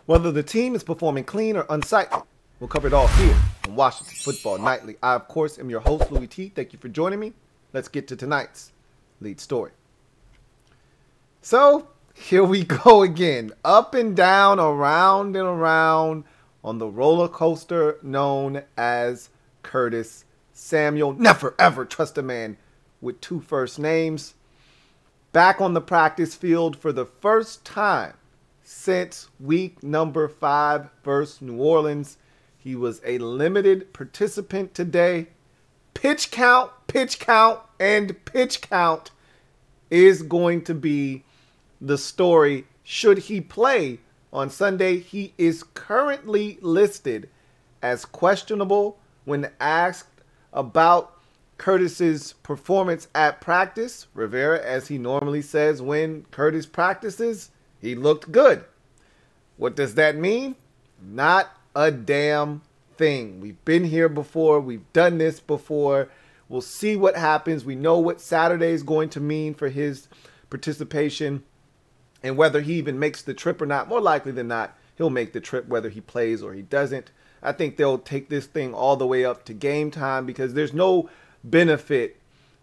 Whether the team is performing clean or unsightly, we'll cover it all here on Washington Football Nightly. I, of course, am your host, Louie T. Thank you for joining me. Let's get to tonight's lead story. So, here we go again. Up and down, around and around on the roller coaster known as Curtis Samuel. Never, ever trust a man with two first names. Back on the practice field for the first time since week number 5 versus New Orleans. He was a limited participant today. Pitch count, and pitch count is going to be the story. Should he play on Sunday? He is currently listed as questionable. When asked about Curtis's performance at practice, Rivera, as he normally says when Curtis practices, he looked good. What does that mean? Not a damn thing. We've been here before. We've done this before. We'll see what happens. We know what Saturday is going to mean for his participation and whether he even makes the trip or not. More likely than not, he'll make the trip whether he plays or he doesn't. I think they'll take this thing all the way up to game time because there's no benefit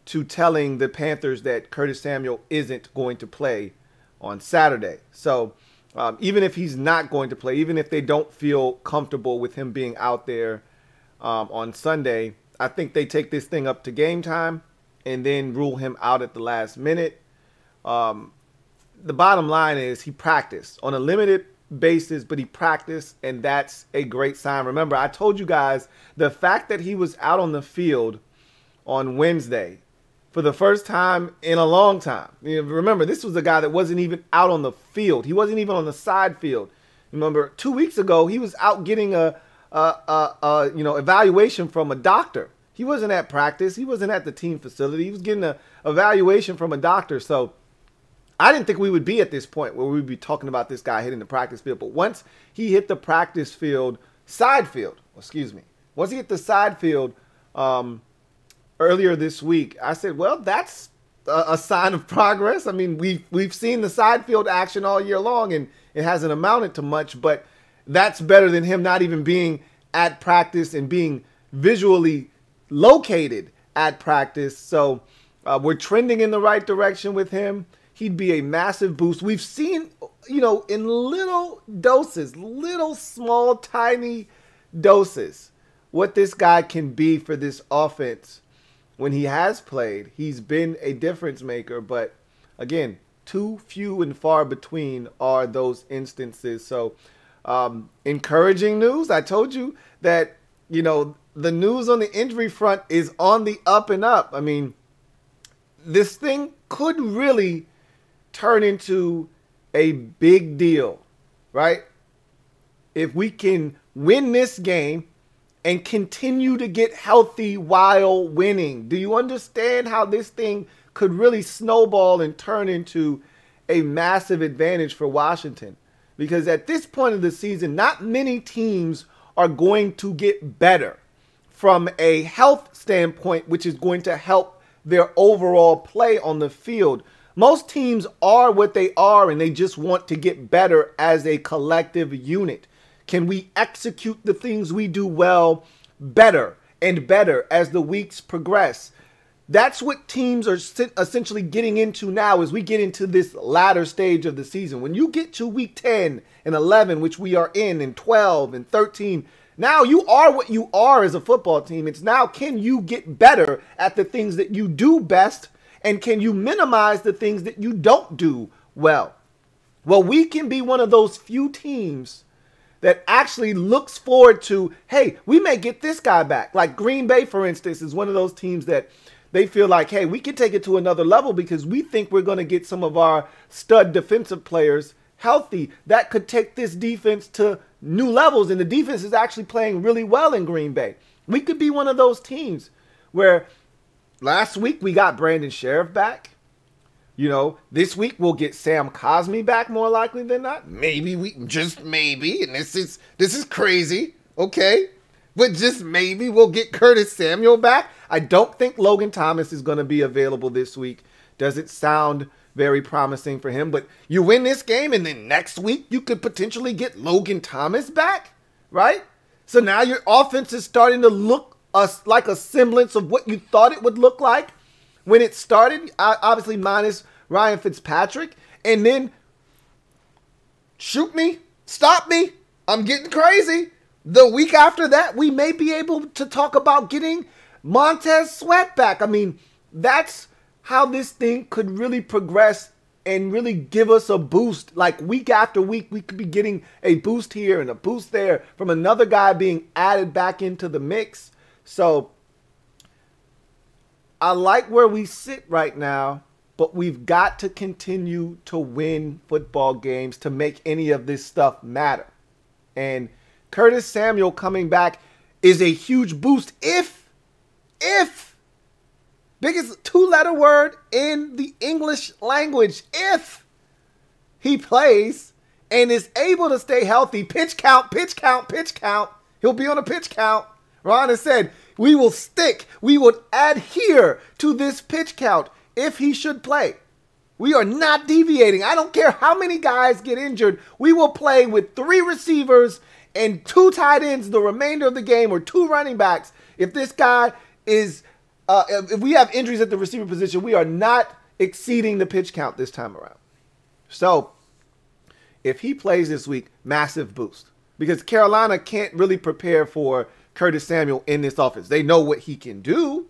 to telling the Panthers that Curtis Samuel isn't going to play on Saturday. So even if he's not going to play, even if they don't feel comfortable with him being out there on Sunday, I think they take this thing up to game time and then rule him out at the last minute. The bottom line is he practiced on a limited basis, but he practiced, and that's a great sign. Remember, I told you guys the fact that he was out on the field on Wednesday for the first time in a long time. You know, remember, this was a guy that wasn't even out on the field. He wasn't even on the side field. Remember, 2 weeks ago, he was out getting a evaluation from a doctor. He wasn't at practice. He wasn't at the team facility. He was getting an evaluation from a doctor. So I didn't think we would be at this point where we'd be talking about this guy hitting the practice field. But once he hit the practice field, once he hit the side field earlier this week, I said, well, that's a sign of progress. I mean, we've seen the side field action all year long, and it hasn't amounted to much. But that's better than him not even being at practice and being visually located at practice. So we're trending in the right direction with him. He'd be a massive boost. We've seen, in little doses, little small, tiny doses, what this guy can be for this offense. When he has played, he's been a difference maker. But again, too few and far between are those instances. So encouraging news. I told you that, the news on the injury front is on the up and up. I mean, this thing could really turn into a big deal, right? If we can win this game and continue to get healthy while winning. Do you understand how this thing could really snowball and turn into a massive advantage for Washington? Because at this point of the season, not many teams are going to get better from a health standpoint, which is going to help their overall play on the field. Most teams are what they are, and they just want to get better as a collective unit. Can we execute the things we do well better and better as the weeks progress? That's what teams are essentially getting into now as we get into this latter stage of the season. When you get to week 10 and 11, which we are in, and 12 and 13, now you are what you are as a football team. It's now, can you get better at the things that you do best? And can you minimize the things that you don't do well? Well, we can be one of those few teams that actually looks forward to, hey, we may get this guy back. Like Green Bay, for instance, is one of those teams that they feel like, hey, we can take it to another level because we think we're going to get some of our stud defensive players healthy. That could take this defense to new levels, and the defense is actually playing really well in Green Bay. We could be one of those teams where last week we got Brandon Sheriff back. This week we'll get Sam Cosmi back more likely than not. Maybe and this is crazy, okay? But just maybe we'll get Curtis Samuel back. I don't think Logan Thomas is going to be available this week. Does it sound very promising for him. But you win this game, and then next week you could potentially get Logan Thomas back, right? So now your offense is starting to look like a semblance of what you thought it would look like when it started, obviously minus Ryan Fitzpatrick. And then shoot me, stop me, I'm getting crazy. The week after that, we may be able to talk about getting Montez Sweat back. I mean, that's how this thing could really progress and really give us a boost. Like week after week, we could be getting a boost here and a boost there from another guy being added back into the mix. So I like where we sit right now, but we've got to continue to win football games to make any of this stuff matter. And Curtis Samuel coming back is a huge boost if, biggest two-letter word in the English language, if he plays and is able to stay healthy. Pitch count, pitch count, pitch count. He'll be on a pitch count. Ron has said, we would adhere to this pitch count if he should play. We are not deviating. I don't care how many guys get injured. We will play with 3 receivers and 2 tight ends the remainder of the game, or 2 running backs. If this guy is, if we have injuries at the receiver position, we are not exceeding the pitch count this time around. So if he plays this week, massive boost, because Carolina can't really prepare for Curtis Samuel in this offense. They know what he can do.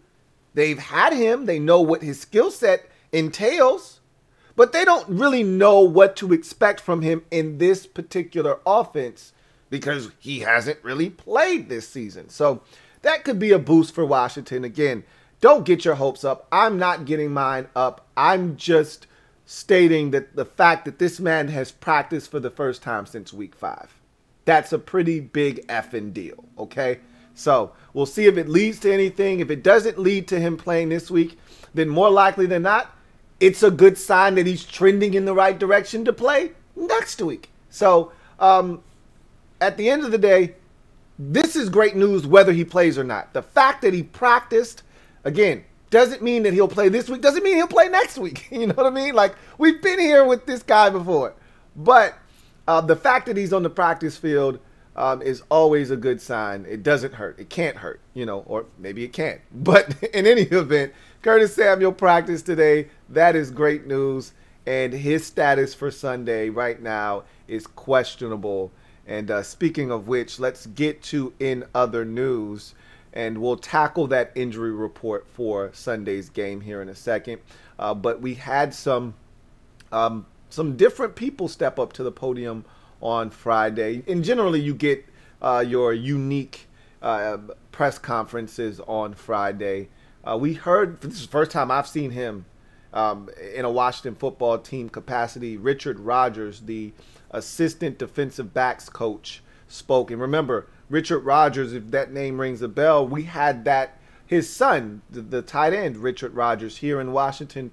They've had him. They know what his skill set entails, but they don't really know what to expect from him in this particular offense because he hasn't really played this season. So that could be a boost for Washington. Again, don't get your hopes up. I'm not getting mine up. I'm just stating that the fact that this man has practiced for the first time since week 5. That's a pretty big effing deal, okay? So we'll see if it leads to anything. If it doesn't lead to him playing this week, then more likely than not, it's a good sign that he's trending in the right direction to play next week. So at the end of the day, this is great news whether he plays or not. The fact that he practiced, again, doesn't mean that he'll play this week. Doesn't mean he'll play next week. You know what I mean? Like, we've been here with this guy before. But the fact that he's on the practice field is always a good sign. It doesn't hurt. It can't hurt, you know, or maybe it can. But in any event, Curtis Samuel practiced today. That is great news. And his status for Sunday right now is questionable. And speaking of which, let's get to in other news. And we'll tackle that injury report for Sunday's game here in a second. But we had some different people step up to the podium on Friday. And generally, you get your unique press conferences on Friday. We heard, this is the first time I've seen him in a Washington football team capacity. Richard Rodgers, the assistant defensive backs coach, spoke. And remember, Richard Rodgers, if that name rings a bell, we had his son, the tight end, Richard Rodgers, here in Washington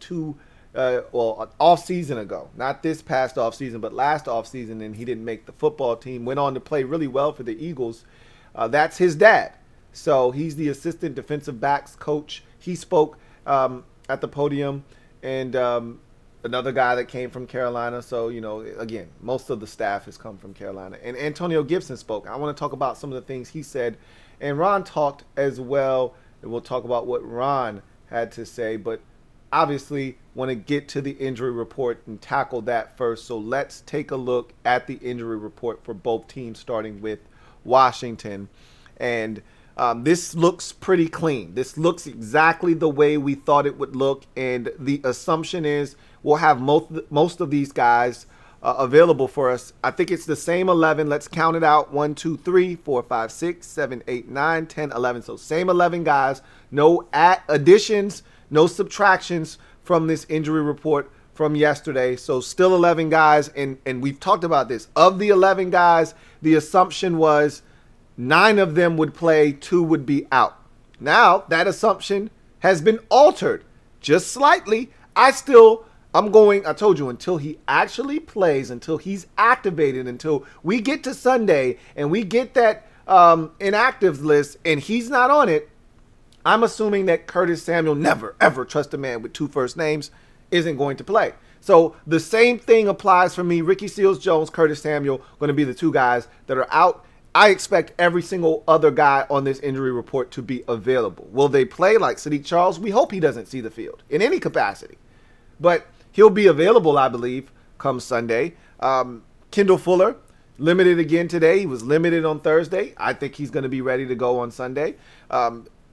an off season ago. Not this past off season, but last off season, and he didn't make the football team. Went on to play really well for the Eagles. That's his dad. So he's the assistant defensive backs coach. He spoke at the podium, and another guy that came from Carolina. So, you know, again, most of the staff has come from Carolina. And Antonio Gibson spoke. I want to talk about some of the things he said. And Ron talked as well. And we'll talk about what Ron had to say. But obviously, want to get to the injury report and tackle that first. So let's take a look at the injury report for both teams, starting with Washington. And this looks pretty clean. This looks exactly the way we thought it would look. And the assumption is we'll have most of these guys available for us. I think it's the same 11. Let's count it out. 1, 2, 3, 4, 5, 6, 7, 8, 9, 10, 11. So same 11 guys. No additions, no subtractions from this injury report from yesterday. So still 11 guys. And we've talked about this. Of the 11 guys, the assumption was 9 of them would play, 2 would be out. Now, that assumption has been altered just slightly. I told you, until he actually plays, until he's activated, until we get to Sunday and we get that inactives list and he's not on it, I'm assuming that Curtis Samuel, never, ever trust a man with 2 first names, isn't going to play. So the same thing applies for me. Ricky Seals-Jones, Curtis Samuel, going to be the two guys that are out. I expect every single other guy on this injury report to be available. Will they play like Sadiq Charles? We hope he doesn't see the field in any capacity. But he'll be available, I believe, come Sunday. Kendall Fuller, limited again today. He was limited on Thursday. I think he's going to be ready to go on Sunday.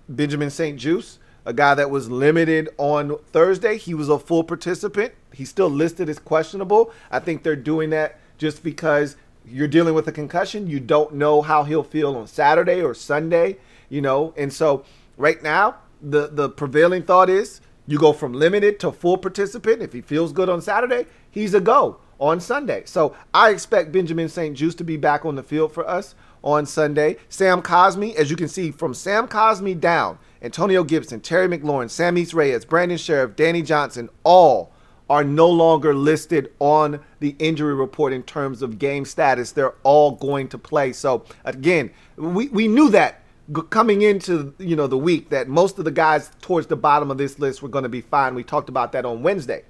Benjamin St-Juste, a guy that was limited on Thursday. He was a full participant. He's still listed as questionable. I think they're doing that just because you're dealing with a concussion. You don't know how he'll feel on Saturday or Sunday, you know. And so right now, the prevailing thought is you go from limited to full participant. If he feels good on Saturday, he's a go on Sunday. So I expect Benjamin St-Juste to be back on the field for us on Sunday. Sam Cosmi, as you can see, from Sam Cosmi down, Antonio Gibson, Terry McLaurin, Samis Reyes, Brandon Sheriff, Danny Johnson, all are no longer listed on the injury report in terms of game status. They're all going to play. So again, we knew that coming into the week that most of the guys towards the bottom of this list were going to be fine. We talked about that on Wednesday.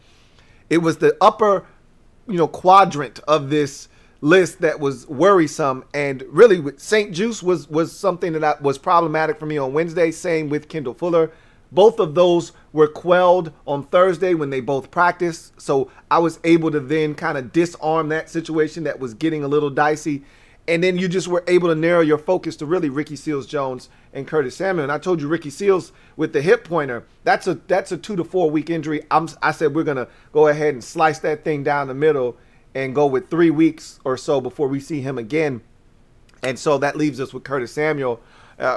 It was the upper quadrant of this list that was worrisome, and really with St-Juste was something that was problematic for me on Wednesday. Same with Kendall Fuller. Both of those were quelled on Thursday when they both practiced, so I was able to then kind of disarm that situation that was getting a little dicey, and then you just were able to narrow your focus to really Ricky Seals-Jones and Curtis Samuel. And I told you Ricky Seals with the hip pointer, that's a 2 to 4 week injury. I said we're gonna go ahead and slice that thing down the middle and go with 3 weeks or so before we see him again. And so that leaves us with Curtis Samuel.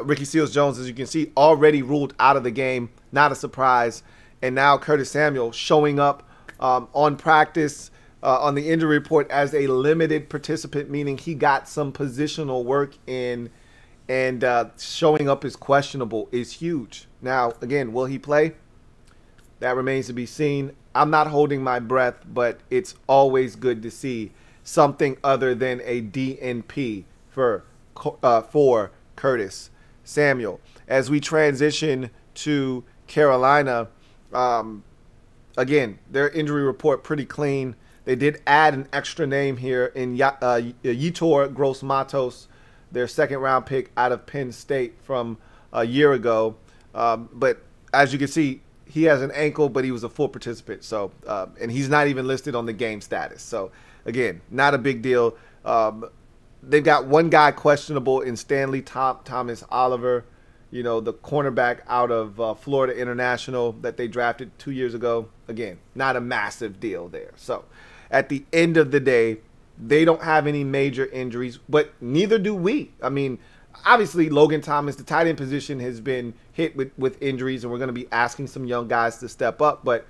Ricky Seals-Jones, as you can see, already ruled out of the game. Not a surprise. And now Curtis Samuel showing up on practice on the injury report as a limited participant, meaning he got some positional work in, and showing up as questionable is huge. Now, again, will he play? That remains to be seen. I'm not holding my breath, but it's always good to see something other than a DNP for Curtis Samuel. As we transition to Carolina, again, their injury report pretty clean. They did add an extra name here in Yetur Gross-Matos, their second-round pick out of Penn State from a year ago. But as you can see, he has an ankle, but he was a full participant. So, and he's not even listed on the game status. So, again, not a big deal. They've got one guy questionable in Stanley Thomas Oliver, the cornerback out of Florida International that they drafted 2 years ago. Again, not a massive deal there. So, at the end of the day, they don't have any major injuries, but neither do we. I mean, obviously, Logan Thomas, the tight end position, has been hit with injuries, and we're going to be asking some young guys to step up. But,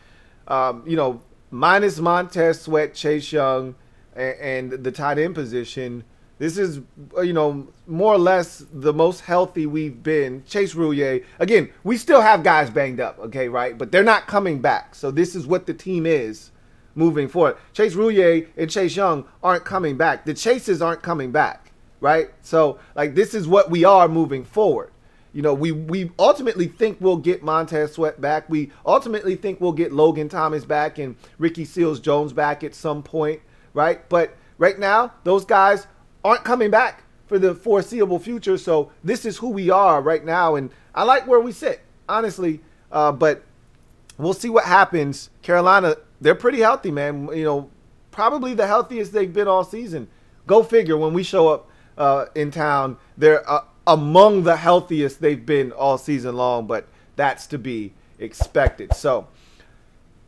minus Montez Sweat, Chase Young, and the tight end position, this is, more or less the most healthy we've been. Chase Roulier, again, we still have guys banged up, okay, right? But they're not coming back. So this is what the team is moving forward. Chase Roulier and Chase Young aren't coming back. The Chases aren't coming back, right? So, this is what we are moving forward. We ultimately think we'll get Montez Sweat back. We ultimately think we'll get Logan Thomas back and Ricky Seals-Jones back at some point, right? But right now, those guys aren't coming back for the foreseeable future. So this is who we are right now. And I like where we sit, honestly. But we'll see what happens. Carolina, they're pretty healthy, man. Probably the healthiest they've been all season. Go figure, when we show up in town, they're among the healthiest they've been all season long, but that's to be expected. So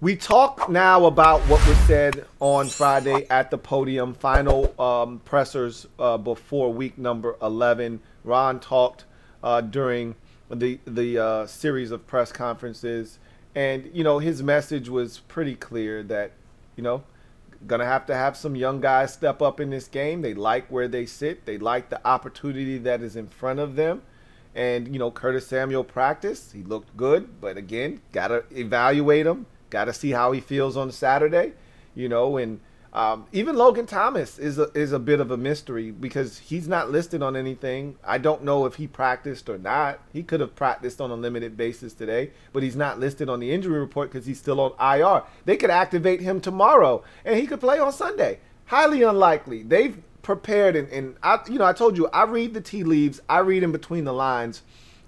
we talk now about what was said on Friday at the podium, final pressers before week number 11. Ron talked during the series of press conferences, and his message was pretty clear that gonna have to have some young guys step up in this game. They like where they sit. They like the opportunity that is in front of them. And Curtis Samuel practiced. He looked good, but again, gotta evaluate him. Got to see how he feels on Saturday, and Even Logan Thomas is a bit of a mystery because he's not listed on anything. I don't know if he practiced or not. He could have practiced on a limited basis today, but he's not listed on the injury report because he's still on IR. They could activate him tomorrow, and he could play on Sunday. Highly unlikely. They've prepared, and I told you, I read the tea leaves. I read in between the lines.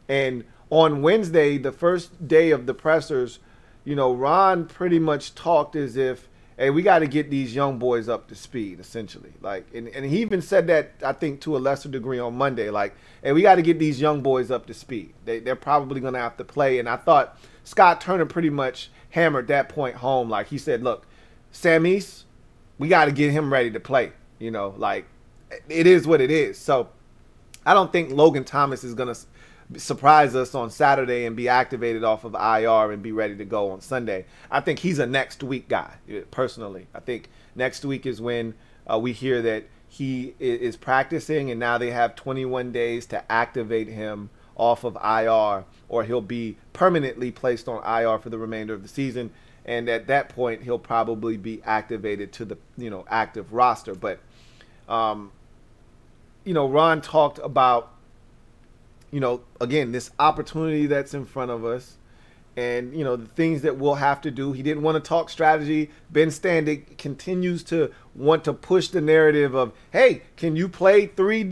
And on Wednesday, the first day of the pressers, Ron pretty much talked as if, hey, we got to get these young boys up to speed, essentially. And he even said that, I think, to a lesser degree on Monday. Hey, we got to get these young boys up to speed. They're probably going to have to play. And I thought Scott Turner pretty much hammered that point home. He said, look, Sam East, we got to get him ready to play. It is what it is. So I don't think Logan Thomas is going to surprise us on Saturday and be activated off of IR and be ready to go on Sunday. I think he's a next week guy, personally. I think next week is when we hear that he is practicing, and now they have 21 days to activate him off of IR, or he'll be permanently placed on IR for the remainder of the season. And at that point, he'll probably be activated to the active roster. But Ron talked about again, this opportunity that's in front of us and, the things that we'll have to do. He didn't want to talk strategy. Ben Standig continues to want to push the narrative of, hey, can you play 3,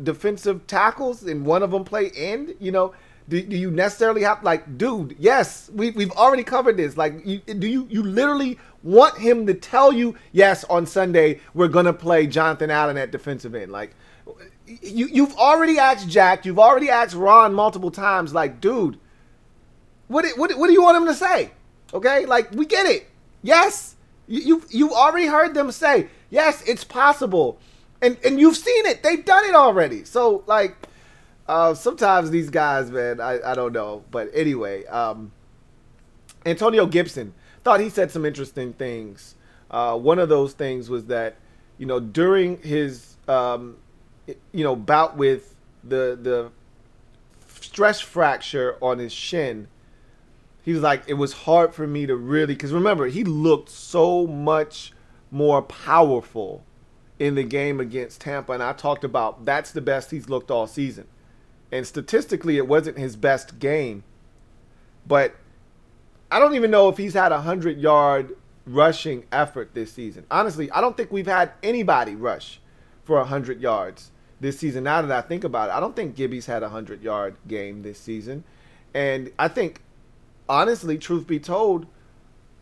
defensive tackles and one of them play end? Do you necessarily have, dude, yes, we've already covered this. Do you literally want him to tell you, yes, on Sunday, we're going to play Jonathan Allen at defensive end? You've already asked Jack, you've already asked Ron multiple times, dude, what do you want him to say? Okay, we get it. Yes, you've already heard them say, yes, it's possible, and you've seen it. They've done it already. So sometimes these guys, man, I don't know, but anyway, Antonio Gibson thought he said some interesting things. One of those things was that during his bout with the stress fracture on his shin, he was like, it was hard for me to really, because remember, he looked so much more powerful in the game against Tampa, and I talked about that's the best he's looked all season. And statistically, it wasn't his best game, but I don't even know if he's had a 100-yard rushing effort this season. Honestly, I don't think we've had anybody rush for 100 yards this season. Now that I think about it, I don't think Gibby's had a 100-yard game this season. And I think, honestly, truth be told,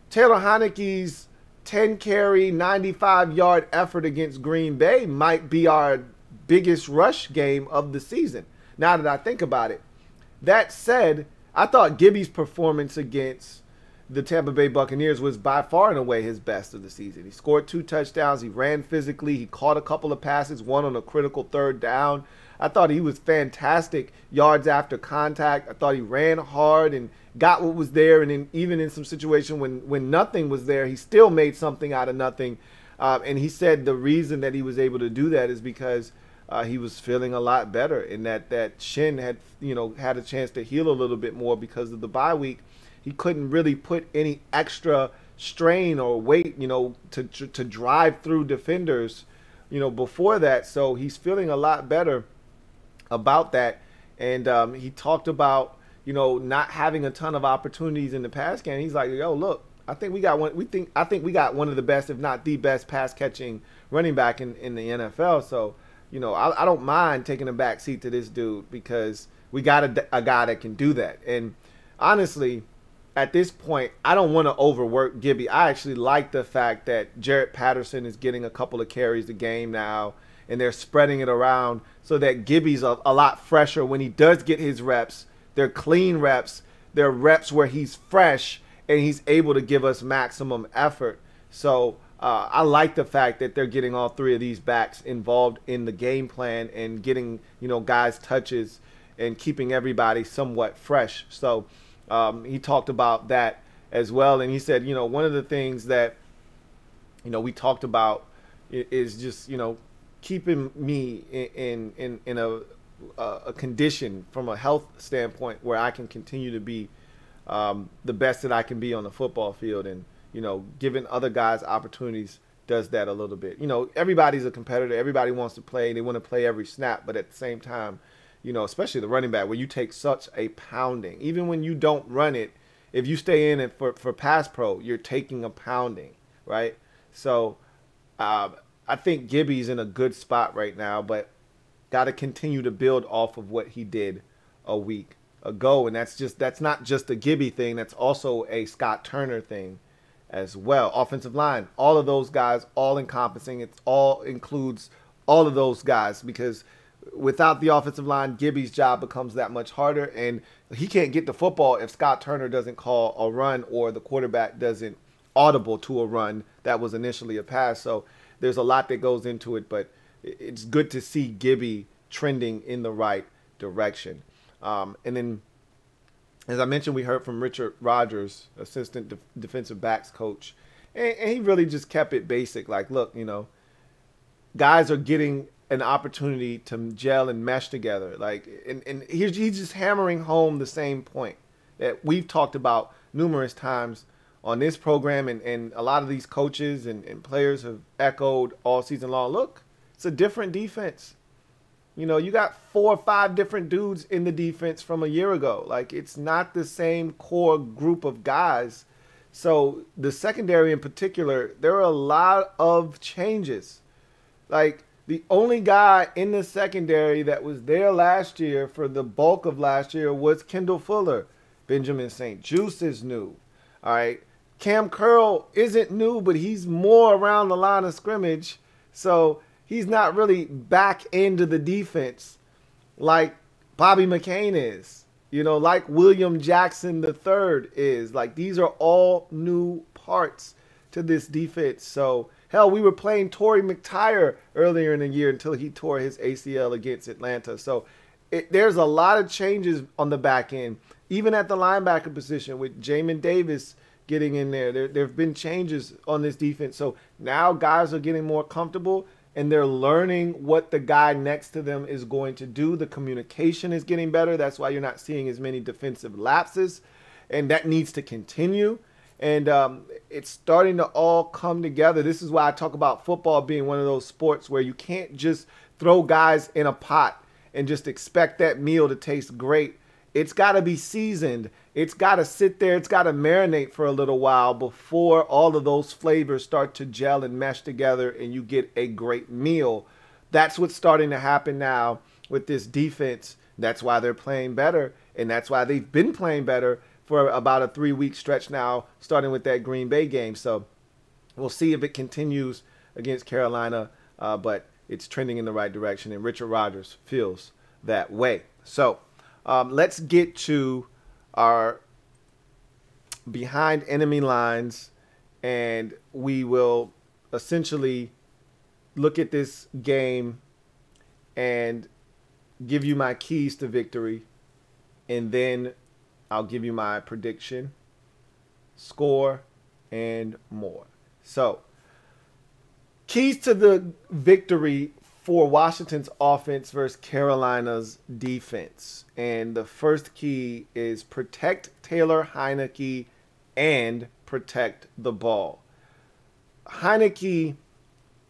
Taylor Heineke's 10-carry, 95-yard effort against Green Bay might be our biggest rush game of the season, now that I think about it. That said, I thought Gibby's performance against the Tampa Bay Buccaneers was by far and away his best of the season. He scored 2 touchdowns. He ran physically. He caught a couple of passes, one on a critical 3rd down. I thought he was fantastic yards after contact. I thought he ran hard and got what was there. And then even in some situation when nothing was there, he still made something out of nothing. And he said the reason that he was able to do that is because he was feeling a lot better, and that shin had had a chance to heal a little bit more because of the bye week. He couldn't really put any extra strain or weight, to drive through defenders, before that. So he's feeling a lot better about that. And he talked about, not having a ton of opportunities in the pass game. He's like, yo, look, I think we got we got one of the best, if not the best, pass catching running back in the NFL. So, I don't mind taking a back seat to this dude because we got a guy that can do that. And honestly, at this point, I don't want to overwork Gibby. I actually like the fact that Jarrett Patterson is getting a couple of carries a game now, and they're spreading it around so that Gibby's a lot fresher when he does get his reps. They're clean reps. They're reps where he's fresh and he's able to give us maximum effort. So I like the fact that they're getting all 3 of these backs involved in the game plan and getting, guys touches and keeping everybody somewhat fresh. So he talked about that as well. And he said, one of the things that, we talked about is just, keeping me in a condition from a health standpoint where I can continue to be the best that I can be on the football field, and, giving other guys opportunities does that a little bit. You know, everybody's a competitor. Everybody wants to play. They want to play every snap. But at the same time, you know, especially the running back, where you take such a pounding. Even when you don't run it, if you stay in it for pass pro, you're taking a pounding, right? So I think Gibby's in a good spot right now, but got to continue to build off of what he did a week ago. And that's not just a Gibby thing. That's also a Scott Turner thing as well. Offensive line, all of those guys, all encompassing. It all includes all of those guys, because without the offensive line, Gibby's job becomes that much harder, and he can't get the football if Scott Turner doesn't call a run or the quarterback doesn't audible to a run that was initially a pass. So there's a lot that goes into it, but it's good to see Gibby trending in the right direction. And then, as I mentioned, we heard from Richard Rodgers, assistant defensive backs coach, and he really just kept it basic. Like, look, you know, guys are getting an opportunity to gel and mesh together. Like, and he's just hammering home the same point that we've talked about numerous times on this program, and a lot of these coaches and players have echoed all season long. Look, it's a different defense. You know, you got 4 or 5 different dudes in the defense from a year ago. Like, it's not the same core group of guys. So the secondary in particular, there are a lot of changes. Like, the only guy in the secondary that was there last year for the bulk of last year was Kendall Fuller. Benjamin St. Juste is new. All right. Cam Curl isn't new, but he's more around the line of scrimmage. So he's not really back into the defense like Bobby McCain is, you know, like William Jackson III is. Like, these are all new parts to this defense. So, hell, we were playing Torrey McTyer earlier in the year until he tore his ACL against Atlanta. So there's a lot of changes on the back end, even at the linebacker position with Jamin Davis getting in there. There have been changes on this defense. So now guys are getting more comfortable, and they're learning what the guy next to them is going to do. The communication is getting better. That's why you're not seeing as many defensive lapses, and that needs to continue. And it's starting to all come together. This is why I talk about football being one of those sports where you can't just throw guys in a pot and just expect that meal to taste great. It's got to be seasoned. It's got to sit there. It's got to marinate for a little while before all of those flavors start to gel and mesh together and you get a great meal. That's what's starting to happen now with this defense. That's why they're playing better, and that's why they've been playing better for about a 3-week stretch now, starting with that Green Bay game. So we'll see if it continues against Carolina, but it's trending in the right direction, and Richard Rodgers feels that way. So let's get to our behind enemy lines, and we will essentially look at this game and give you my keys to victory, and then I'll give you my prediction, score, and more. So, keys to the victory for Washington's offense versus Carolina's defense. And the first key is protect Taylor Heinicke and protect the ball. Heinicke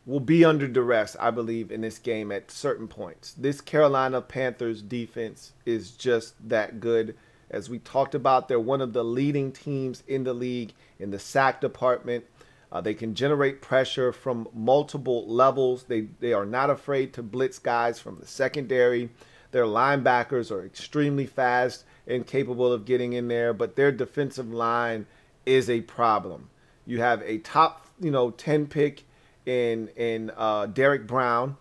will be under duress, I believe, in this game at certain points. This Carolina Panthers defense is just that good. As we talked about, they're one of the leading teams in the league in the sack department. They can generate pressure from multiple levels. They are not afraid to blitz guys from the secondary. Their linebackers are extremely fast and capable of getting in there, but their defensive line is a problem. You have a top 10 pick in Derek Brown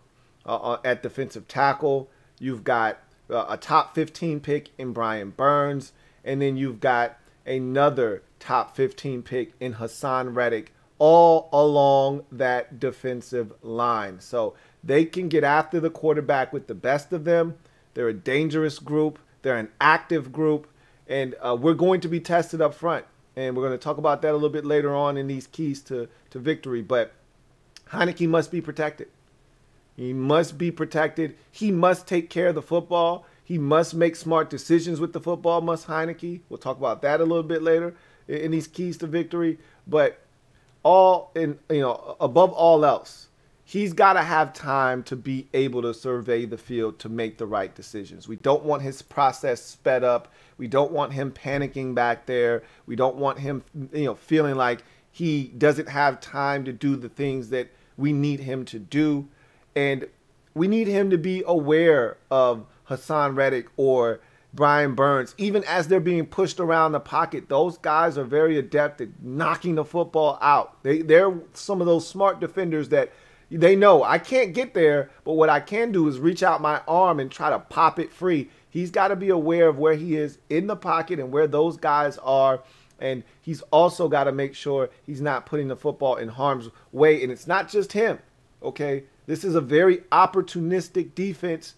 at defensive tackle. You've got a top 15 pick in Brian Burns, and then you've got another top 15 pick in Hassan Reddick, all along that defensive line. So they can get after the quarterback with the best of them. They're a dangerous group. They're an active group, and we're going to be tested up front. And we're going to talk about that a little bit later on in these keys to victory. But Heinicke must be protected. He must be protected. He must take care of the football. He must make smart decisions with the football, must Heinicke. We'll talk about that a little bit later in these keys to victory. But above all else, he's got to have time to be able to survey the field to make the right decisions. We don't want his process sped up. We don't want him panicking back there. We don't want him, feeling like he doesn't have time to do the things that we need him to do. And we need him to be aware of Hassan Reddick or Brian Burns. Even as they're being pushed around the pocket, those guys are very adept at knocking the football out. They're some of those smart defenders that they know I can't get there, but what I can do is reach out my arm and try to pop it free. He's got to be aware of where he is in the pocket and where those guys are. And he's also got to make sure he's not putting the football in harm's way. And it's not just him, okay? This is a very opportunistic defense.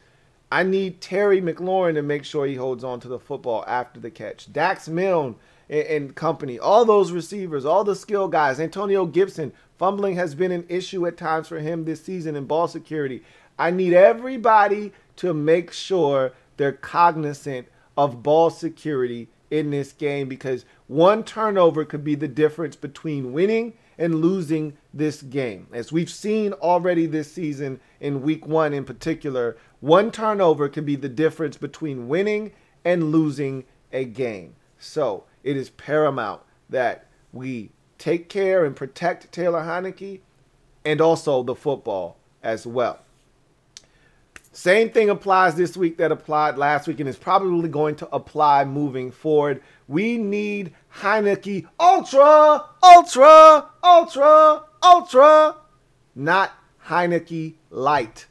I need Terry McLaurin to make sure he holds on to the football after the catch. Dax Milne and company, all those receivers, all the skill guys, Antonio Gibson, fumbling has been an issue at times for him this season in ball security. I need everybody to make sure they're cognizant of ball security in this game, because one turnover could be the difference between winning and losing this game. As we've seen already this season in week 1 in particular, one turnover can be the difference between winning and losing a game. So it is paramount that we take care and protect Taylor Heinicke and also the football as well. Same thing applies this week that applied last week and is probably going to apply moving forward. We need Heinicke Ultra, Ultra, Ultra, Ultra, not Heinicke Light.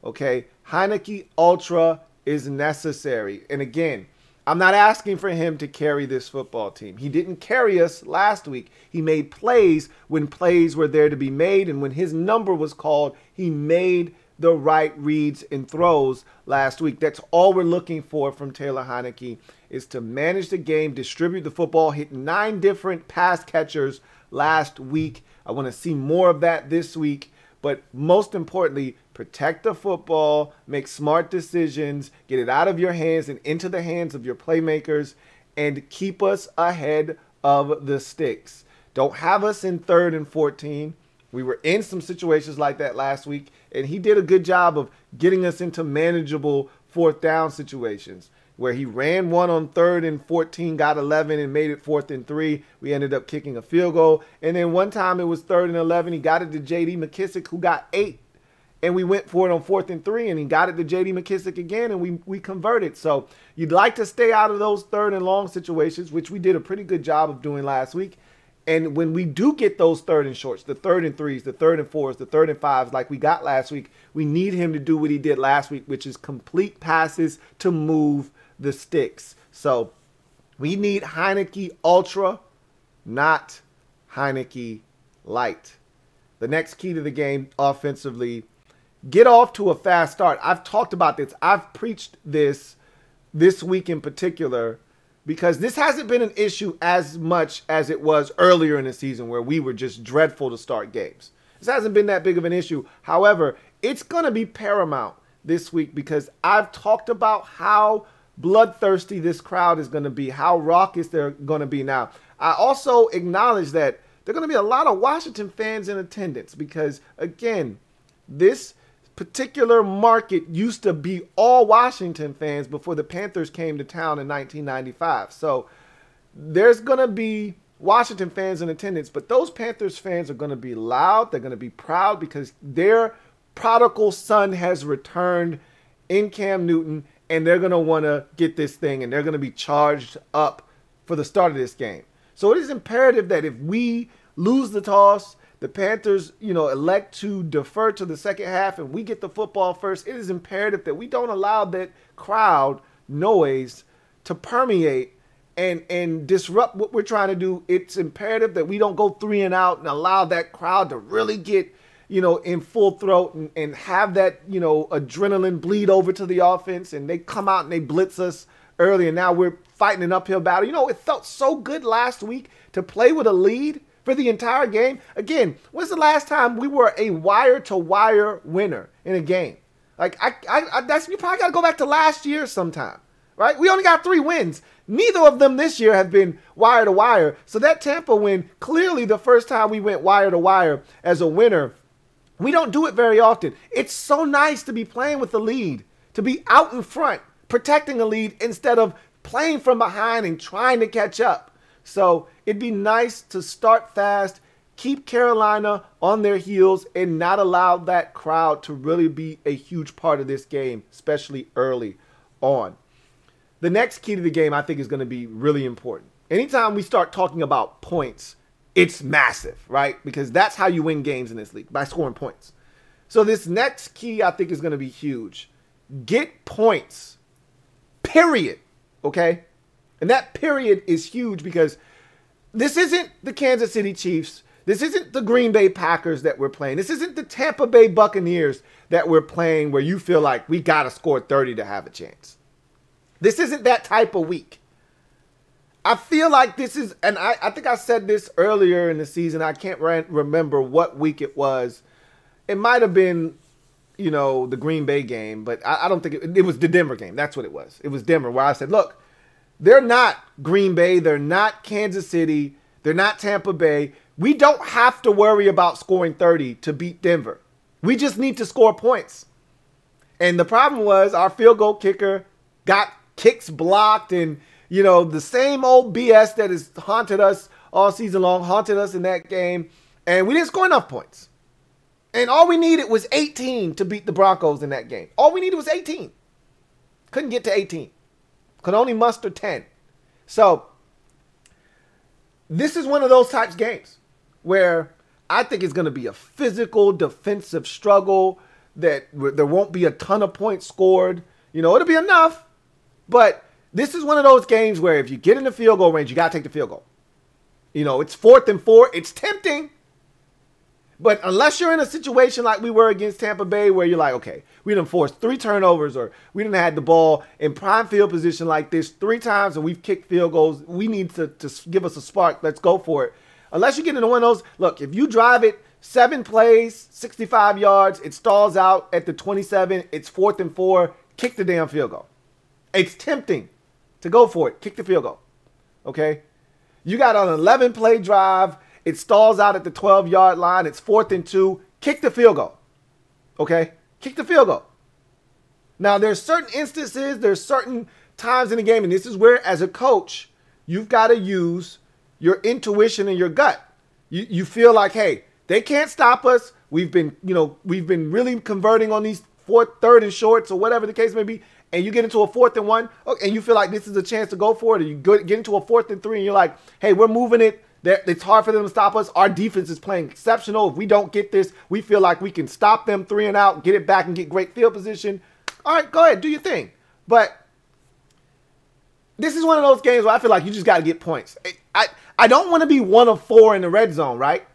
Okay, Heinicke Ultra is necessary. And again, I'm not asking for him to carry this football team. He didn't carry us last week. He made plays when plays were there to be made, and when his number was called, he made the right reads and throws last week. That's all we're looking for from Taylor Heinicke, is to manage the game, distribute the football, hit 9 different pass catchers last week. I want to see more of that this week. But most importantly, protect the football, make smart decisions, get it out of your hands and into the hands of your playmakers, and keep us ahead of the sticks. Don't have us in 3rd and 14. We were in some situations like that last week, and he did a good job of getting us into manageable 4th down situations where he ran one on 3rd and 14, got 11, and made it 4th and 3. We ended up kicking a field goal. And then one time it was 3rd and 11. He got it to J.D. McKissick, who got 8. And we went for it on 4th and 3, and he got it to J.D. McKissick again, and we converted. So you'd like to stay out of those 3rd and long situations, which we did a pretty good job of doing last week. And when we do get those 3rd and shorts, the 3rd and 3s, the 3rd and 4s, the 3rd and 5s like we got last week, we need him to do what he did last week, which is complete passes to move the sticks. So we need Heinicke Ultra, not Heinicke Light. The next key to the game offensively, get off to a fast start. I've talked about this. I've preached this week in particular, because this hasn't been an issue as much as it was earlier in the season where we were just dreadful to start games. This hasn't been that big of an issue. However, it's going to be paramount this week, because I've talked about how bloodthirsty this crowd is going to be, how raucous they're going to be. Now, I also acknowledge that there are going to be a lot of Washington fans in attendance, because, again, this particular market used to be all Washington fans before the Panthers came to town in 1995. So there's going to be Washington fans in attendance, but those Panthers fans are going to be loud. They're going to be proud because their prodigal son has returned in Cam Newton, and they're going to want to get this thing, and they're going to be charged up for the start of this game. So it is imperative that if we lose the toss, the Panthers, elect to defer to the second half and we get the football first, it is imperative that we don't allow that crowd noise to permeate and disrupt what we're trying to do. It's imperative that we don't go 3 and out and allow that crowd to really get, in full throat and have that, adrenaline bleed over to the offense, and they come out and they blitz us early, and now we're fighting an uphill battle. It felt so good last week to play with a lead for the entire game. Again, when's the last time we were a wire-to-wire winner in a game? Like, that's, you probably got to go back to last year sometime. right? We only got 3 wins. Neither of them this year have been wire to wire. So that Tampa win, clearly the first time we went wire to wire as a winner. We don't do it very often. It's so nice to be playing with the lead, to be out in front, protecting a lead instead of playing from behind and trying to catch up. So it'd be nice to start fast, keep Carolina on their heels, and not allow that crowd to really be a huge part of this game, especially early on. The next key to the game, I think, is going to be really important. Anytime we start talking about points, it's massive, right? Because that's how you win games in this league, by scoring points. So this next key, I think, is going to be huge. Get points, period, okay? And that period is huge because this isn't the Kansas City Chiefs. This isn't the Green Bay Packers that we're playing. This isn't the Tampa Bay Buccaneers that we're playing where you feel like we got to score 30 to have a chance. This isn't that type of week. I feel like this is, and I think I said this earlier in the season. I can't remember what week it was. It might have been, you know, the Green Bay game, but I don't think it was the Denver game. That's what it was. It was Denver where I said, look, they're not Green Bay. They're not Kansas City. They're not Tampa Bay. We don't have to worry about scoring 30 to beat Denver. We just need to score points. And the problem was our field goal kicker got kicks blocked and, you know, the same old BS that has haunted us all season long, haunted us in that game. And we didn't score enough points. And all we needed was 18 to beat the Broncos in that game. All we needed was 18. Couldn't get to 18. Could only muster 10. So this is one of those types of games where I think it's going to be a physical defensive struggle that there won't be a ton of points scored. You know, it'll be enough. But this is one of those games where if you get in the field goal range, you got to take the field goal. You know, it's 4th and 4. It's tempting. But unless you're in a situation like we were against Tampa Bay where you're like, okay, we done forced 3 turnovers or we done had the ball in prime field position like this 3 times and we've kicked field goals, we need to give us a spark. Let's go for it. Unless you get into one of those, look, if you drive it 7 plays, 65 yards, it stalls out at the 27, it's 4th and 4, kick the damn field goal. It's tempting to go for it. Kick the field goal. Okay? You got an 11-play drive. It stalls out at the 12-yard line. It's 4th and 2. Kick the field goal. Okay? Kick the field goal. Now, there's certain instances, there's certain times in the game, and this is where, as a coach, you've got to use your intuition and your gut. You feel like, hey, they can't stop us. We've been really converting on these 3rd and shorts or whatever the case may be. And you get into a 4th and 1, and you feel like this is a chance to go for it, or you get into a 4th and 3, and you're like, hey, we're moving it. It's hard for them to stop us. Our defense is playing exceptional. If we don't get this, we feel like we can stop them 3 and out, get it back, and get great field position. All right, go ahead, do your thing. But this is one of those games where I feel like you just got to get points. I don't want to be 1 of 4 in the red zone, right?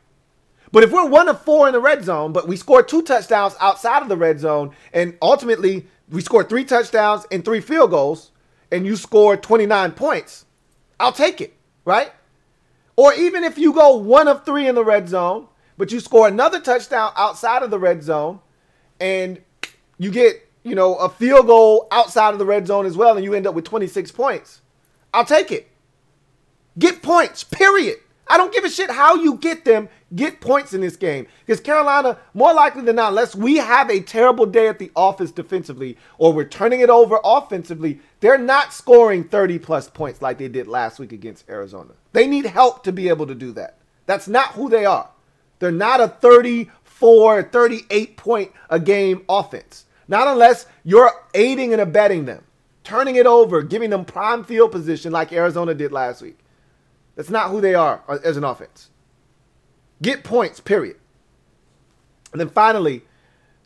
But if we're 1 of 4 in the red zone, but we score 2 touchdowns outside of the red zone, and ultimately we score 3 touchdowns and 3 field goals, and you score 29 points, I'll take it, right? Or even if you go 1 of 3 in the red zone, but you score another touchdown outside of the red zone, and you get, you know, a field goal outside of the red zone as well, and you end up with 26 points, I'll take it. Get points, period. I don't give a shit how you get them. Get points in this game. Because Carolina, more likely than not, unless we have a terrible day at the office defensively or we're turning it over offensively, they're not scoring 30-plus points like they did last week against Arizona. They need help to be able to do that. That's not who they are. They're not a 34, 38-point-a-game offense. Not unless you're aiding and abetting them, turning it over, giving them prime field position like Arizona did last week. That's not who they are as an offense. Get points, period. And then finally,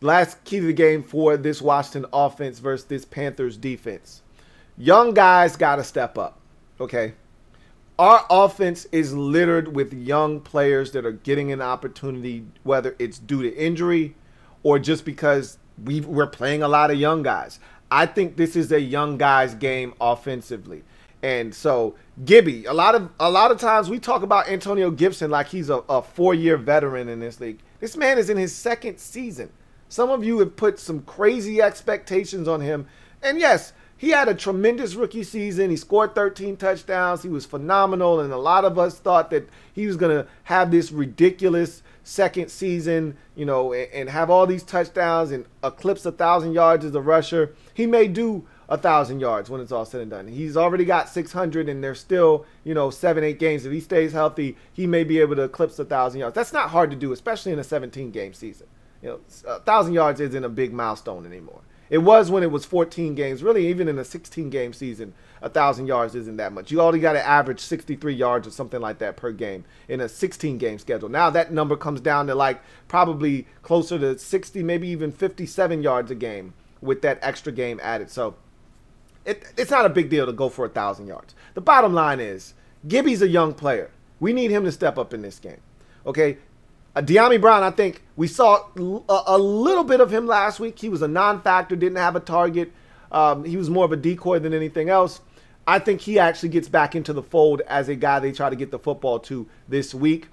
last key to the game for this Washington offense versus this Panthers defense. Young guys got to step up, okay? Our offense is littered with young players that are getting an opportunity, whether it's due to injury or just because we're playing a lot of young guys. I think this is a young guys game offensively. And so Gibby, a lot of times we talk about Antonio Gibson like he's a 4-year veteran in this league. This man is in his 2nd season. Some of you have put some crazy expectations on him. And yes, he had a tremendous rookie season. He scored 13 touchdowns. He was phenomenal. And a lot of us thought that he was going to have this ridiculous second season, you know, and have all these touchdowns and eclipse 1,000 yards as a rusher. He may do 1,000 yards when it's all said and done. He's already got 600 and there's still, you know, 7-8 games. If he stays healthy, he may be able to eclipse 1,000 yards. That's not hard to do, especially in a 17-game season. You know, 1,000 yards isn't a big milestone anymore. It was when it was 14 games. Really, even in a 16-game season, 1,000 yards isn't that much. You already got to average 63 yards or something like that per game in a 16-game schedule. Now that number comes down to like probably closer to 60, maybe even 57 yards a game with that extra game added. So it's not a big deal to go for 1,000 yards. The bottom line is Gibby's a young player. We need him to step up in this game. Okay. Deanna Brown, I think we saw a little bit of him last week. He was a non-factor, didn't have a target. He was more of a decoy than anything else. I think he actually gets back into the fold as a guy they try to get the football to this week.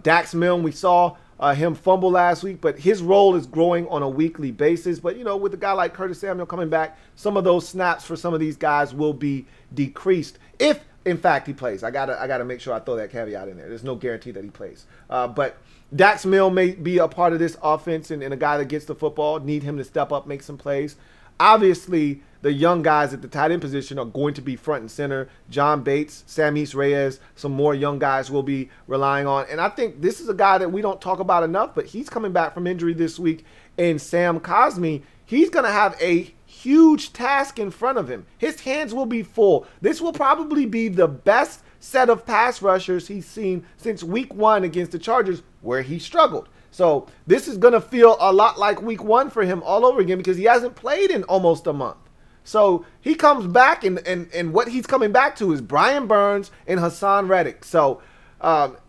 Dax Milne, we saw him fumble last week, but his role is growing on a weekly basis. But, you know, with a guy like Curtis Samuel coming back, some of those snaps for some of these guys will be decreased if, in fact, he plays. I gotta make sure I throw that caveat in there. There's no guarantee that he plays. But Dax Milne may be a part of this offense and a guy that gets the football, need him to step up, make some plays. Obviously, the young guys at the tight end position are going to be front and center. John Bates, Samis Reyes, some more young guys will be relying on. And I think this is a guy that we don't talk about enough, but he's coming back from injury this week. And Sam Cosmi, he's going to have a huge task in front of him. His hands will be full. This will probably be the best set of pass rushers he's seen since week 1 against the Chargers, where he struggled. So this is going to feel a lot like week 1 for him all over again because he hasn't played in almost a month. So he comes back, and what he's coming back to is Brian Burns and Hassan Reddick. So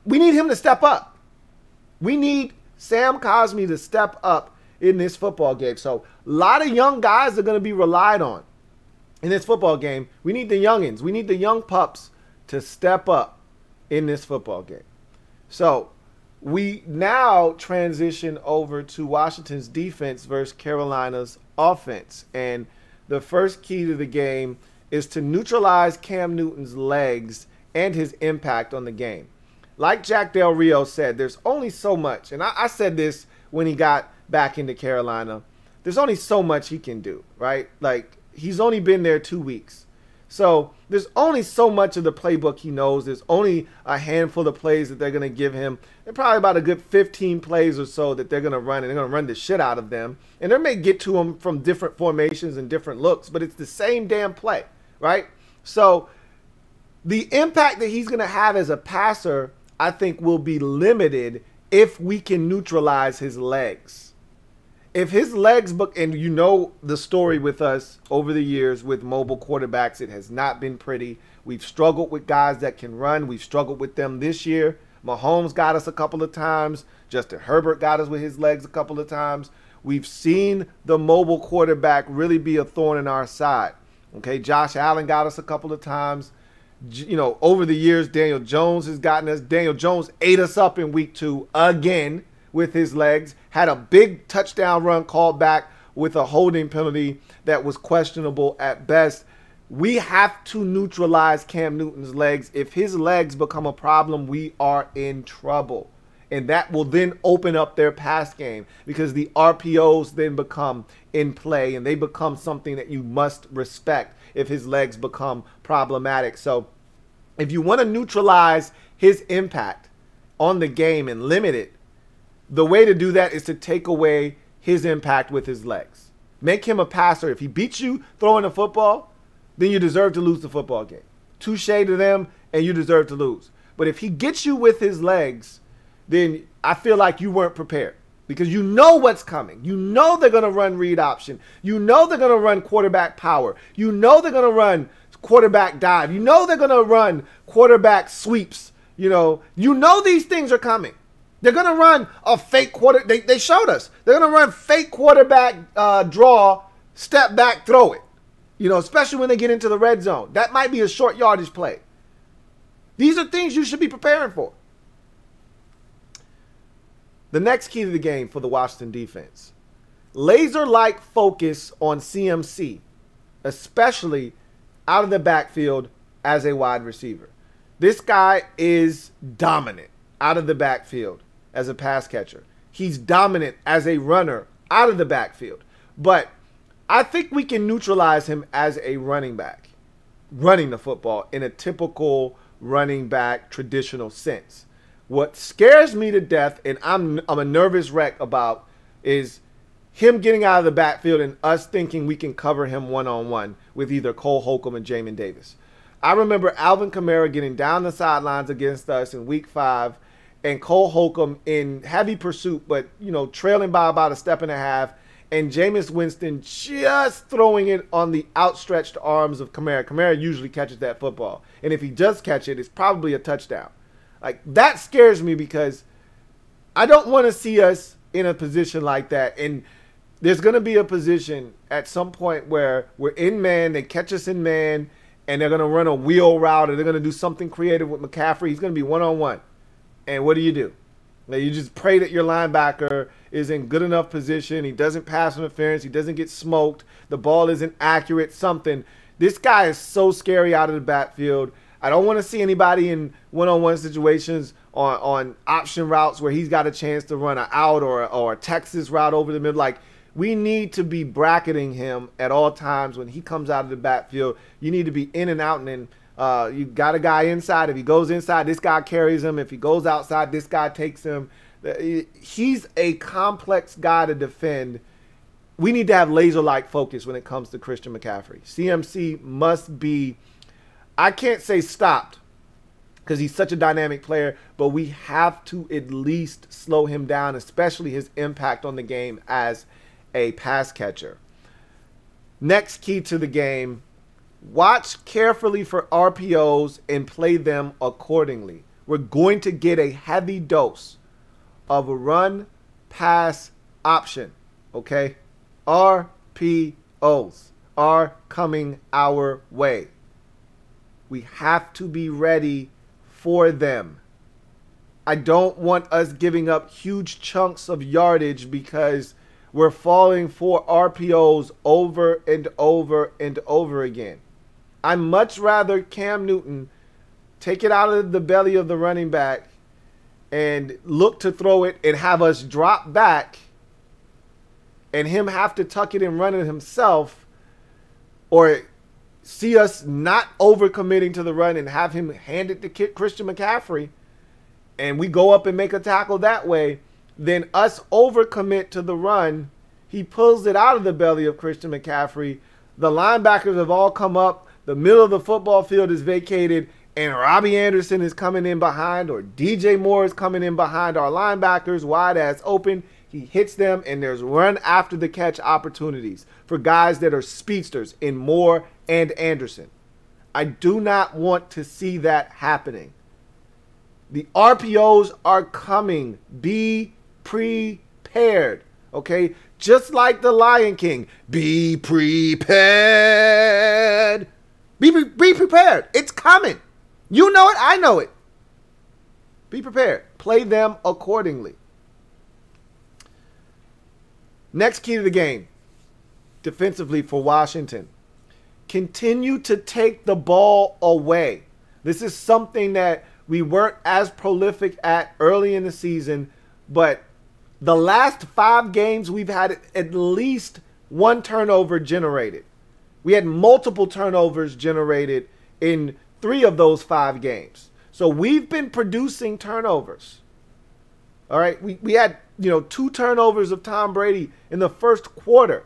we need him to step up. We need Sam Cosmi to step up in this football game. So a lot of young guys are going to be relied on in this football game. We need the youngins. We need the young pups to step up in this football game. So we now transition over to Washington's defense versus Carolina's offense. And the first key to the game is to neutralize Cam Newton's legs and his impact on the game. Like Jack Del Rio said, there's only so much, and I said this when he got back into Carolina, there's only so much he can do, right? Like, he's only been there 2 weeks. So there's only so much of the playbook he knows. There's only a handful of plays that they're going to give him. They're probably about a good 15 plays or so that they're going to run, and they're going to run the shit out of them. And they may get to him from different formations and different looks, but it's the same damn play, right? So the impact that he's going to have as a passer, I think, will be limited if we can neutralize his legs. If his legs, and you know the story with us over the years with mobile quarterbacks, it has not been pretty. We've struggled with guys that can run. We've struggled with them this year. Mahomes got us a couple of times. Justin Herbert got us with his legs a couple of times. We've seen the mobile quarterback really be a thorn in our side. Okay, Josh Allen got us a couple of times. You know, over the years, Daniel Jones has gotten us. Daniel Jones ate us up in week 2 again with his legs, had a big touchdown run called back with a holding penalty that was questionable at best. We have to neutralize Cam Newton's legs. If his legs become a problem, we are in trouble. And that will then open up their pass game because the RPOs then become in play and they become something that you must respect if his legs become problematic. So if you want to neutralize his impact on the game and limit it, the way to do that is to take away his impact with his legs. Make him a passer. If he beats you throwing the football, then you deserve to lose the football game. Touche to them, and you deserve to lose. But if he gets you with his legs, then I feel like you weren't prepared because you know what's coming. You know they're going to run read option. You know they're going to run quarterback power. You know they're going to run quarterback dive. You know they're going to run quarterback sweeps. You know these things are coming. They're going to run a fake they showed us. They're going to run fake quarterback draw, step back, throw it. You know, especially when they get into the red zone. That might be a short yardage play. These are things you should be preparing for. The next key to the game for the Washington defense. Laser-like focus on CMC, especially out of the backfield as a wide receiver. This guy is dominant out of the backfield as a pass catcher. He's dominant as a runner out of the backfield. But I think we can neutralize him as a running back, running the football in a typical running back traditional sense. What scares me to death, and I'm a nervous wreck about, is him getting out of the backfield and us thinking we can cover him one-on-one with either Cole Holcomb and Jamin Davis. I remember Alvin Kamara getting down the sidelines against us in week 5, and Cole Holcomb in heavy pursuit, but, trailing by about a step and a half, and Jameis Winston just throwing it on the outstretched arms of Kamara. Kamara usually catches that football, and if he does catch it, it's probably a touchdown. Like, that scares me because I don't want to see us in a position like that. And there's going to be a position at some point where we're in man, they catch us in man, and they're going to run a wheel route, or they're going to do something creative with McCaffrey. He's going to be one-on-one. And what do? Now, you just pray that your linebacker is in good enough position. He doesn't pass interference. He doesn't get smoked. The ball isn't accurate, something. This guy is so scary out of the backfield. I don't want to see anybody in one-on-one situations on option routes where he's got a chance to run an out or a Texas route over the middle. Like, we need to be bracketing him at all times when he comes out of the backfield. You need to be in and out, and you got a guy inside. If he goes inside, this guy carries him. If he goes outside, this guy takes him. He's a complex guy to defend. We need to have laser-like focus when it comes to Christian McCaffrey. CMC must be, I can't say stopped because he's such a dynamic player, but we have to at least slow him down, especially his impact on the game as a pass catcher. Next key to the game, watch carefully for RPOs and play them accordingly. We're going to get a heavy dose of a run-pass option, okay? RPOs are coming our way. We have to be ready for them. I don't want us giving up huge chunks of yardage because we're falling for RPOs over and over and over again. I'd much rather Cam Newton take it out of the belly of the running back and look to throw it and have us drop back and him have to tuck it and run it himself, or see us not overcommitting to the run and have him hand it to Christian McCaffrey and we go up and make a tackle that way, then us overcommit to the run. He pulls it out of the belly of Christian McCaffrey. The linebackers have all come up. The middle of the football field is vacated, and Robbie Anderson is coming in behind, or DJ Moore is coming in behind our linebackers, wide ass open. He hits them, and there's run after the catch opportunities for guys that are speedsters in Moore and Anderson. I do not want to see that happening. The RPOs are coming. Be prepared, okay? Just like the Lion King. Be prepared. Be prepared. It's coming. You know it. I know it. Be prepared. Play them accordingly. Next key to the game, defensively for Washington. Continue to take the ball away. This is something that we weren't as prolific at early in the season, but the last 5 games we've had at least 1 turnover generated. We had multiple turnovers generated in 3 of those 5 games. So we've been producing turnovers. All right, we had 2 turnovers of Tom Brady in the first quarter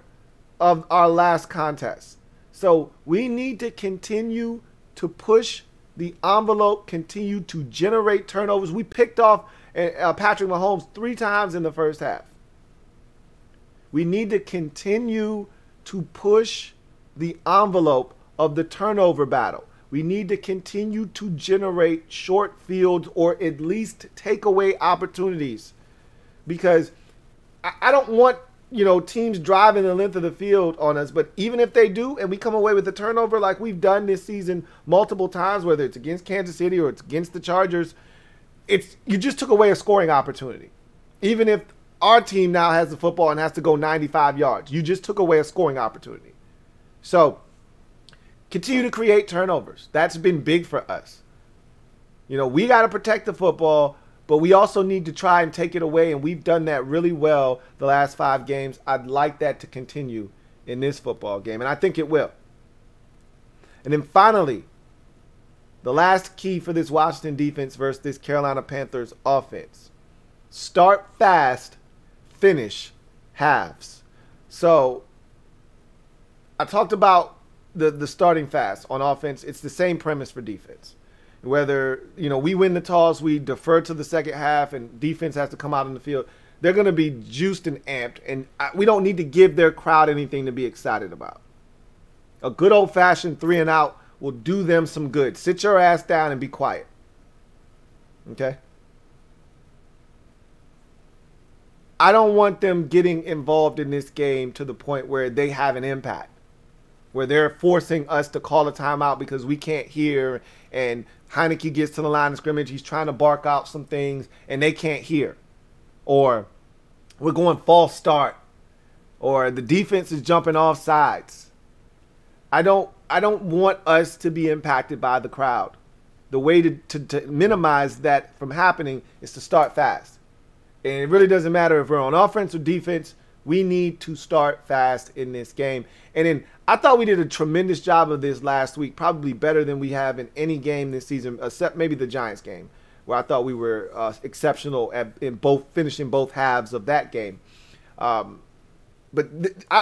of our last contest. So we need to continue to push the envelope, continue to generate turnovers. We picked off Patrick Mahomes 3 times in the first half. We need to continue to push the envelope of the turnover battle. We need to continue to generate short fields or at least take away opportunities, because I don't want teams driving the length of the field on us. But even if they do and we come away with a turnover like we've done this season multiple times, whether it's against Kansas City or it's against the Chargers, you just took away a scoring opportunity. Even if our team now has the football and has to go 95 yards, you just took away a scoring opportunity. So continue to create turnovers. That's been big for us. You know, we got to protect the football, but we also need to try and take it away, and we've done that really well the last 5 games. I'd like that to continue in this football game, and I think it will. And then finally, the last key for this Washington defense versus this Carolina Panthers offense. Start fast, finish halves. So I talked about the starting fast on offense. It's the same premise for defense. Whether, you know, we win the toss, we defer to the second half, and defense has to come out on the field. They're going to be juiced and amped, and we don't need to give their crowd anything to be excited about. A good old-fashioned 3-and-out will do them some good. Sit your ass down and be quiet. Okay? I don't want them getting involved in this game to the point where they have an impact, where they're forcing us to call a timeout because we can't hear, and Heineke gets to the line of scrimmage, he's trying to bark out some things, and they can't hear. Or we're going false start, or the defense is jumping off sides. I don't want us to be impacted by the crowd. The way to minimize that from happening is to start fast. And it really doesn't matter if we're on offense or defense. We need to start fast in this game. And then I thought we did a tremendous job of this last week, probably better than we have in any game this season, except maybe the Giants game, where I thought we were exceptional in finishing both halves of that game. But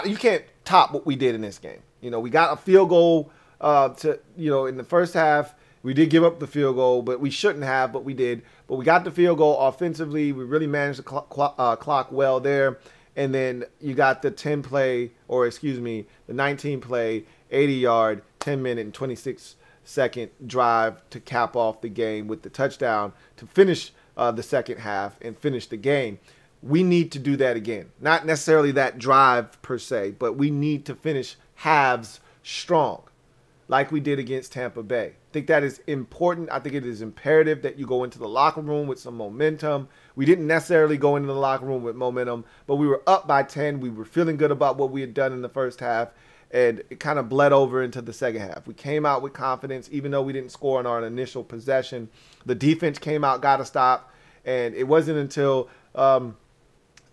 you can't top what we did in this game. You know, we got a field goal in the first half. We did give up the field goal, but we shouldn't have, but we did. But we got the field goal offensively. We really managed the clock well there. And then you got the 19-play, 80-yard, 10-minute, and 26-second drive to cap off the game with the touchdown to finish the second half and finish the game. We need to do that again. Not necessarily that drive per se, but we need to finish halves strong like we did against Tampa Bay. I think that is important. I think it is imperative that you go into the locker room with some momentum. We didn't necessarily go into the locker room with momentum, but we were up by 10. We were feeling good about what we had done in the first half, and it kind of bled over into the second half. We came out with confidence, even though we didn't score on our initial possession. The defense came out, got a stop, and it wasn't until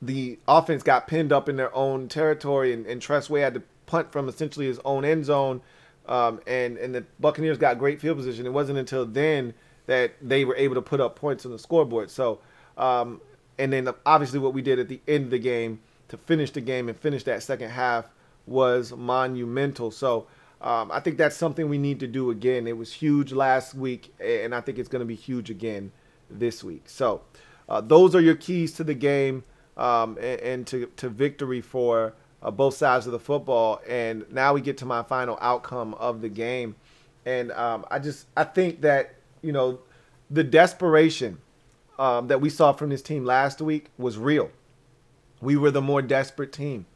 the offense got pinned up in their own territory, and Tressway had to punt from essentially his own end zone, and the Buccaneers got great field position. It wasn't until then that they were able to put up points on the scoreboard. So, and then obviously what we did at the end of the game to finish the game and finish that second half was monumental. So I think that's something we need to do again. It was huge last week, and I think it's going to be huge again this week. So those are your keys to the game and to victory for both sides of the football. And now we get to my final outcome of the game. And I think that, you know, the desperation that we saw from this team last week was real. We were the more desperate team.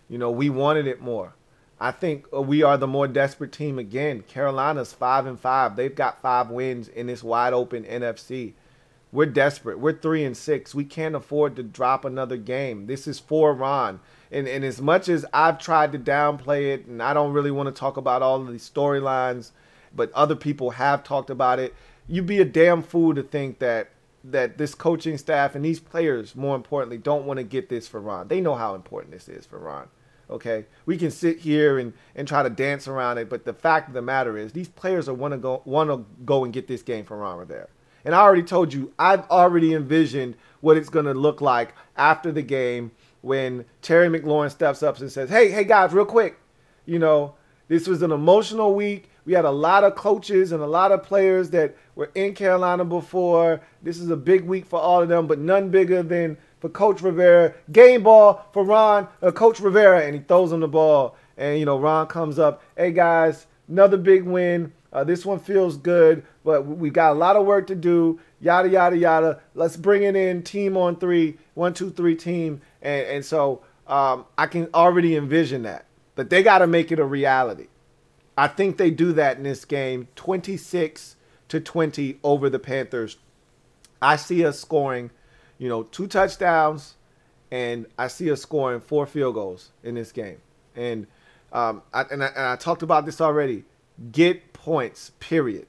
You know, we wanted it more. I think we are the more desperate team again. Carolina's 5-5. They've got 5 wins in this wide open NFC. We're desperate. We're 3-6. We can't afford to drop another game. This is for Ron. And as much as I've tried to downplay it, and I don't really want to talk about all of these storylines, but other people have talked about it, you'd be a damn fool to think that this coaching staff and these players, more importantly, don't want to get this for Ron. They know how important this is for Ron. Okay, we can sit here and try to dance around it, but the fact of the matter is these players want to go and get this game for Ron Rivera. And I already told you, I've already envisioned what it's going to look like after the game when Terry McLaurin steps up and says, hey guys, real quick, you know, this was an emotional week. We had a lot of coaches and a lot of players that were in Carolina before. This is a big week for all of them, but none bigger than for Coach Rivera. Game ball for Ron, Coach Rivera, and he throws him the ball. And, you know, Ron comes up, hey, guys, another big win. This one feels good, but we got a lot of work to do, yada, yada, yada. Let's bring it in, team on 3, 1, 2, 3 team. And so I can already envision that. But they got to make it a reality. I think they do that in this game, 26-20 over the Panthers. I see us scoring, you know, 2 touchdowns, and I see us scoring 4 field goals in this game. And I talked about this already. get points, period.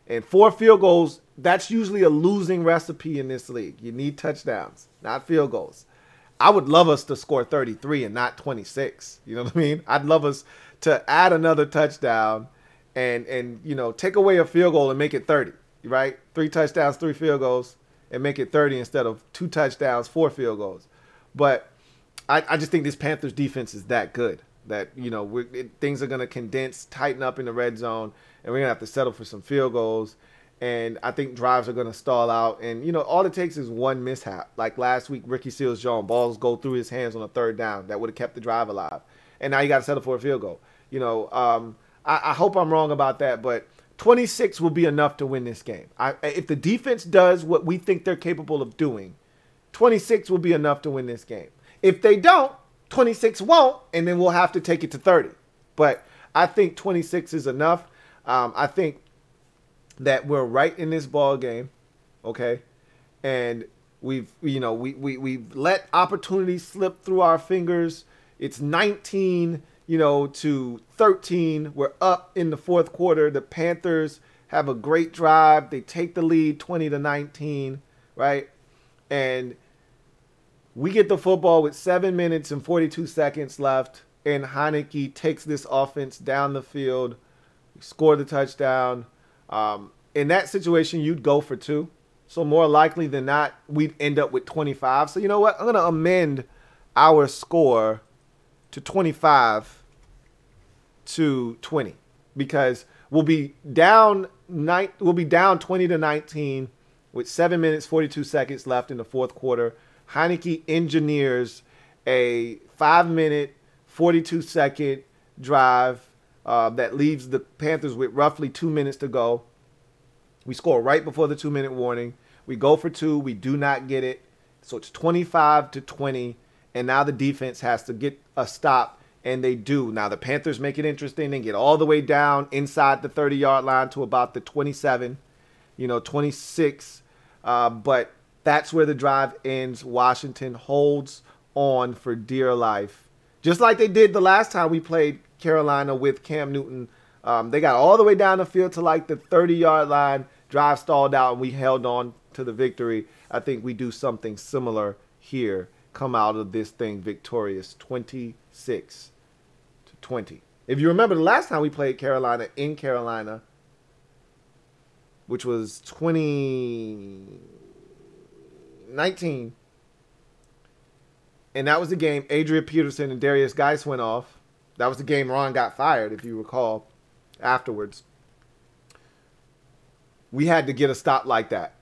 And 4 field goals, that's usually a losing recipe in this league. You need touchdowns, not field goals. I would love us to score 33 and not 26. You know what I mean? I'd love us to add another touchdown and you know, take away a field goal and make it 30, right? 3 touchdowns, 3 field goals, and make it 30 instead of 2 touchdowns, 4 field goals. But I just think this Panthers defense is that good that, you know, things are going to condense, tighten up in the red zone, and we're going to have to settle for some field goals. And I think drives are going to stall out. And, you know, all it takes is one mishap. Like last week, Ricky Seals-Jones, balls go through his hands on a 3rd down. That would have kept the drive alive. And now you got to settle for a field goal. You know, I hope I'm wrong about that, but 26 will be enough to win this game. If the defense does what we think they're capable of doing, 26 will be enough to win this game. If they don't, 26 won't, and then we'll have to take it to 30. But I think 26 is enough. I think that we're right in this ball game, okay? And we've let opportunities slip through our fingers. It's 19, to 13. We're up in the 4th quarter. The Panthers have a great drive. They take the lead 20-19, right? And we get the football with 7 minutes and 42 seconds left, and Heineke takes this offense down the field. We score the touchdown. In that situation, you'd go for 2. So more likely than not, we'd end up with 25. So you know what? I'm going to amend our score to 25-20 because we'll be down 20-19 with 7 minutes 42 seconds left in the 4th quarter. Heineke engineers a 5-minute 42-second drive that leaves the Panthers with roughly 2 minutes to go. We score right before the 2-minute warning. We go for 2. We do not get it. So it's 25-20. And now the defense has to get a stop, and they do. Now the Panthers make it interesting. They get all the way down inside the 30-yard line to about the 27, 26. But that's where the drive ends. Washington holds on for dear life. Just like they did the last time we played Carolina with Cam Newton. They got all the way down the field to like the 30-yard line. Drive stalled out, and we held on to the victory. I think we do something similar here. Come out of this thing victorious, 26-20. If you remember the last time we played Carolina in Carolina, which was 2019, and that was the game Adrian Peterson and Darius Geis went off. That was the game Ron got fired, if you recall, afterwards. We had to get a stop like that.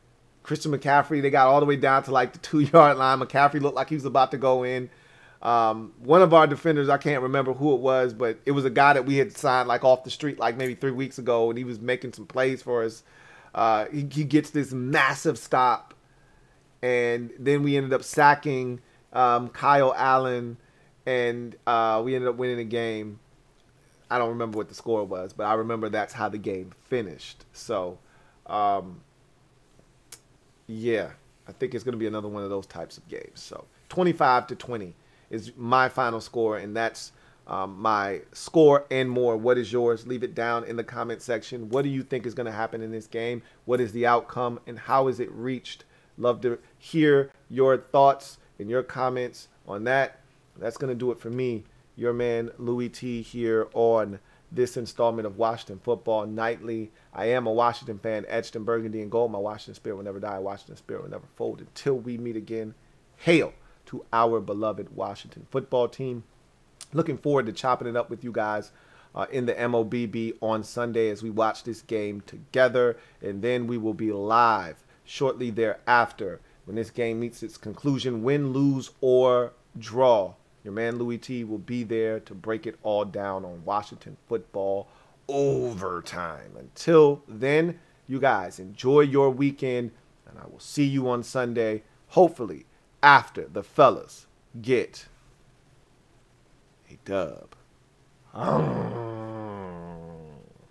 Christian McCaffrey, they got all the way down to like the 2-yard line. McCaffrey looked like he was about to go in. One of our defenders, I can't remember who it was, but it was a guy that we had signed like off the street like maybe 3 weeks ago, and he was making some plays for us. He gets this massive stop, and then we ended up sacking Kyle Allen, and we ended up winning the game. I don't remember what the score was, but I remember that's how the game finished. So, yeah, I think it's going to be another one of those types of games. So 25-20 is my final score, and that's my score and more. What is yours? Leave it down in the comment section. What do you think is going to happen in this game? What is the outcome, and how is it reached? Love to hear your thoughts and your comments on that. That's going to do it for me, your man Louie T, here on this installment of Washington Football Nightly. I am a Washington fan, etched in burgundy and gold. My Washington spirit will never die. Washington spirit will never fold. Until we meet again, hail to our beloved Washington football team. Looking forward to chopping it up with you guys in the MOBB on Sunday as we watch this game together. And then we will be live shortly thereafter when this game meets its conclusion, win, lose, or draw. Your man Louie T will be there to break it all down on Washington Football Overtime. Until then, you guys enjoy your weekend, and I will see you on Sunday, hopefully after the fellas get a dub.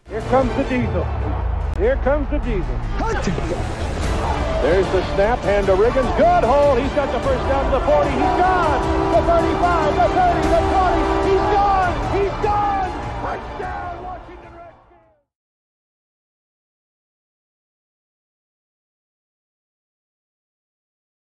Here comes the diesel. Here comes the diesel. There's the snap, hand to Riggins. Good hole. He's got the first down to the 40. He's gone. The 35, the 30, the 20.